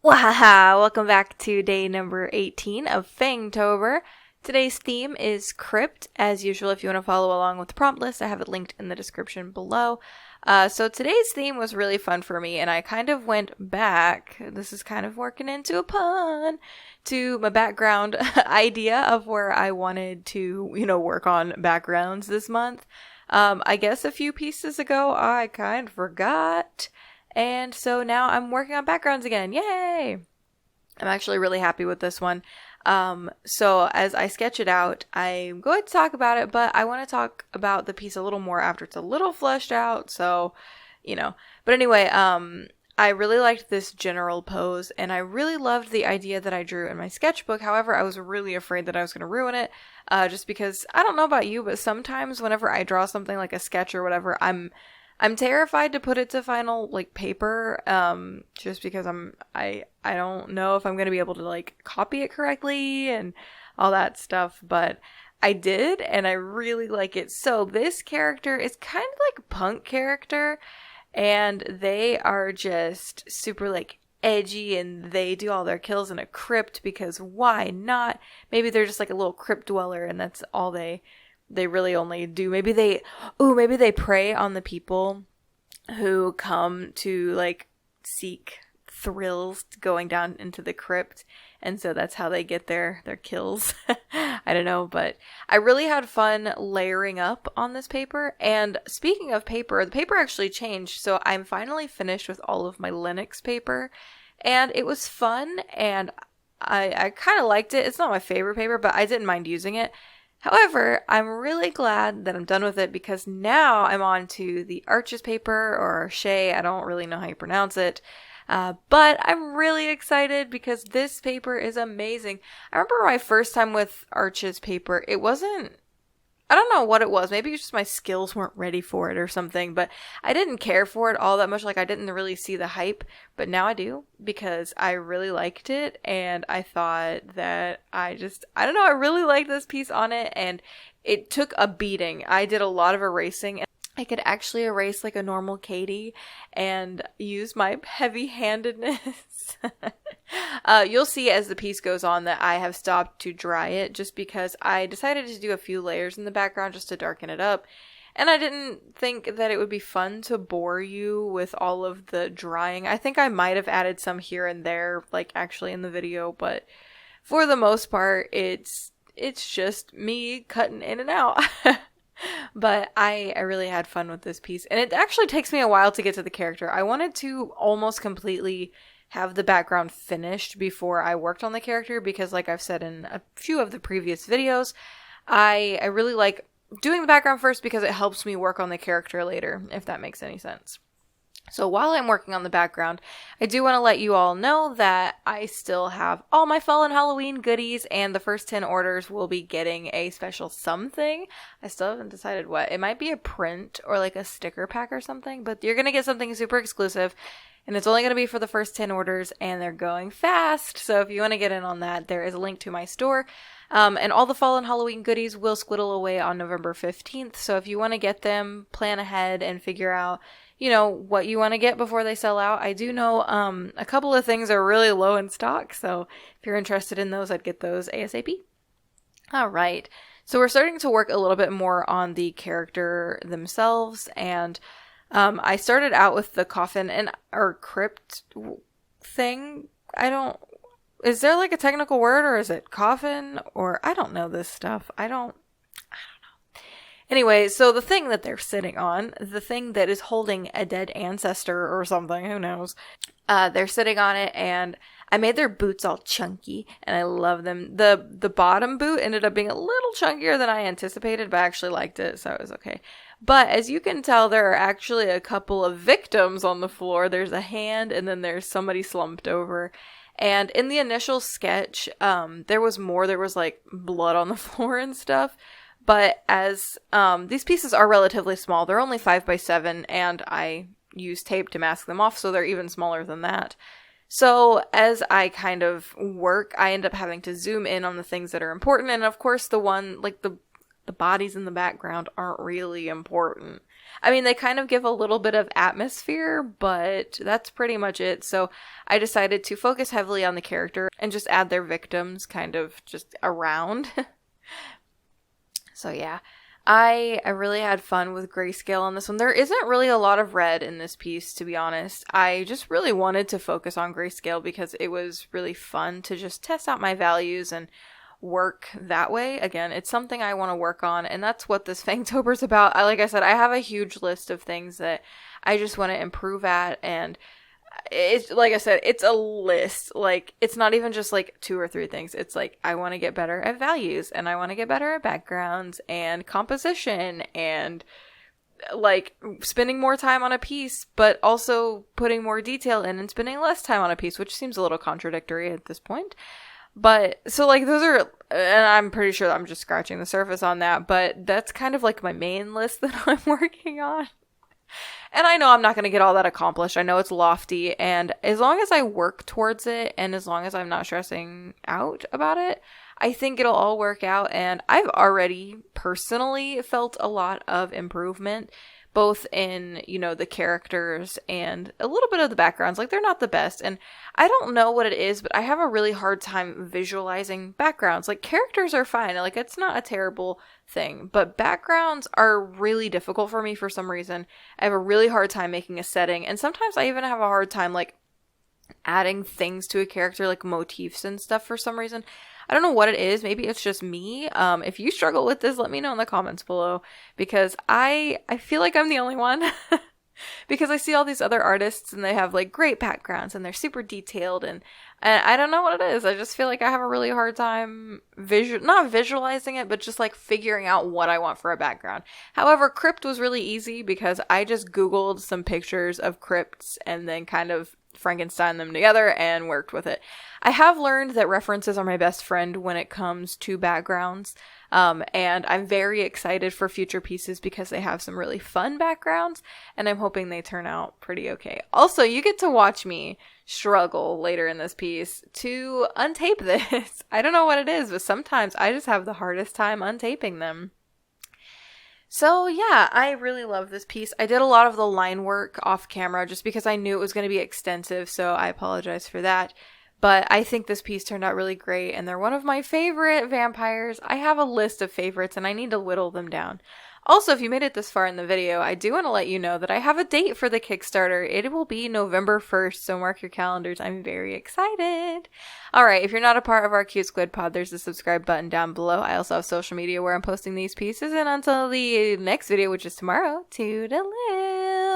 Wahaha! Welcome back to day number 18 of FANGTOBER. Today's theme is Crypt. As usual, if you want to follow along with the prompt list, I have it linked in the description below. So today's theme was really fun for me, and I kind of went back, this is kind of working into a pun, to my background idea of where I wanted to, work on backgrounds this month. I guess a few pieces ago, I kind of forgot. And so now I'm working on backgrounds again. Yay! I'm actually really happy with this one. So as I sketch it out, I'm going to talk about it, but I want to talk about the piece a little more after it's a little fleshed out. So, But anyway, I really liked this general pose, and I really loved the idea that I drew in my sketchbook. However, I was really afraid that I was going to ruin it, just because, I don't know about you, but sometimes whenever I draw something like a sketch or whatever, I'm terrified to put it to final paper, just because I don't know if I'm going to be able to copy it correctly and all that stuff, but I did, and I really like it. So this character is kind of like a punk character, and they are just super edgy, and they do all their kills in a crypt because why not? Maybe they're just a little crypt dweller, and that's all they really only do. Maybe they prey on the people who come to seek thrills going down into the crypt, and so that's how they get their kills. I don't know, but I really had fun layering up on this paper. And speaking of paper, the paper actually changed, so I'm finally finished with all of my Linux paper, and it was fun, and I kind of liked it. It's not my favorite paper, but I didn't mind using it. However, I'm really glad that I'm done with it because now I'm on to the Arches paper, or Arche, I don't really know how you pronounce it, but I'm really excited because this paper is amazing. I remember my first time with Arches paper, I don't know what it was, maybe it's just my skills weren't ready for it or something, but I didn't care for it all that much, I didn't really see the hype, but now I do because I really liked it, and I thought that I don't know, I really liked this piece on it, and it took a beating. I did a lot of erasing, and I could actually erase like a normal Katie and use my heavy-handedness. You'll see as the piece goes on that I have stopped to dry it just because I decided to do a few layers in the background just to darken it up. And I didn't think that it would be fun to bore you with all of the drying. I think I might have added some here and there, actually in the video, but for the most part, it's just me cutting in and out. But I really had fun with this piece, and it actually takes me a while to get to the character. I wanted to almost completely have the background finished before I worked on the character because, like I've said in a few of the previous videos, I really like doing the background first because it helps me work on the character later, if that makes any sense. So while I'm working on the background, I do want to let you all know that I still have all my fall and Halloween goodies, and the first 10 orders will be getting a special something. I still haven't decided what. It might be a print or a sticker pack or something, but you're going to get something super exclusive, and it's only going to be for the first 10 orders, and they're going fast. So if you want to get in on that, there is a link to my store. And all the fall and Halloween goodies will squiddle away on November 15th. So if you want to get them, plan ahead and figure out what you want to get before they sell out. I do know a couple of things are really low in stock, so if you're interested in those, I'd get those ASAP. All right, so we're starting to work a little bit more on the character themselves, and I started out with the coffin or crypt thing. Is there a technical word, or is it coffin, or I don't know this stuff. I don't know. Anyway, so the thing that they're sitting on, the thing that is holding a dead ancestor or something, who knows, they're sitting on it, and I made their boots all chunky, and I love them. The bottom boot ended up being a little chunkier than I anticipated, but I actually liked it, so it was okay. But as you can tell, there are actually a couple of victims on the floor. There's a hand, and then there's somebody slumped over. And in the initial sketch, there was more. There was blood on the floor and stuff. But as these pieces are relatively small, they're only 5x7, and I use tape to mask them off, so they're even smaller than that. So as I kind of work, I end up having to zoom in on the things that are important, and of course the bodies in the background aren't really important. I mean, they kind of give a little bit of atmosphere, but that's pretty much it. So I decided to focus heavily on the character and just add their victims kind of just around. So yeah, I really had fun with grayscale on this one. There isn't really a lot of red in this piece, to be honest. I just really wanted to focus on grayscale because it was really fun to just test out my values and work that way. Again, it's something I want to work on, and that's what this FANGTOBER's about. Like I said, I have a huge list of things that I just want to improve at, and it's like I said, it's a list. Like, it's not even just like 2 or 3 things. It's like I want to get better at values, and I want to get better at backgrounds and composition, and like spending more time on a piece, but also putting more detail in and spending less time on a piece, which seems a little contradictory at this point. But so like those are, and I'm pretty sure I'm just scratching the surface on that, but that's kind of like my main list that I'm working on. And I know I'm not going to get all that accomplished. I know it's lofty, and as long as I work towards it, and as long as I'm not stressing out about it, I think it'll all work out. And I've already personally felt a lot of improvement, both in, you know, the characters and a little bit of the backgrounds. Like, they're not the best, and I don't know what it is, but I have a really hard time visualizing backgrounds. Like, characters are fine, like, it's not a terrible thing, but backgrounds are really difficult for me for some reason. I have a really hard time making a setting, and sometimes I even have a hard time, like, adding things to a character, like motifs and stuff for some reason. I don't know what it is. Maybe it's just me. If you struggle with this, let me know in the comments below, because I feel like I'm the only one. Because I see all these other artists and they have like great backgrounds and they're super detailed, and I don't know what it is. I just feel like I have a really hard time not visualizing it, but just like figuring out what I want for a background. However, Crypt was really easy because I just Googled some pictures of crypts and then kind of Frankenstein them together and worked with it. I have learned that references are my best friend when it comes to backgrounds, and I'm very excited for future pieces because they have some really fun backgrounds, and I'm hoping they turn out pretty okay. Also, you get to watch me struggle later in this piece to untape this. I don't know what it is, but sometimes I just have the hardest time untaping them. So yeah, I really love this piece. I did a lot of the line work off camera just because I knew it was going to be extensive, so I apologize for that. But I think this piece turned out really great, and they're one of my favorite vampires. I have a list of favorites, and I need to whittle them down. Also, if you made it this far in the video, I do want to let you know that I have a date for the Kickstarter. It will be November 1st, so mark your calendars. I'm very excited. Alright, if you're not a part of our Cute Squid Pod, there's the subscribe button down below. I also have social media where I'm posting these pieces, and until the next video, which is tomorrow, toodaloo!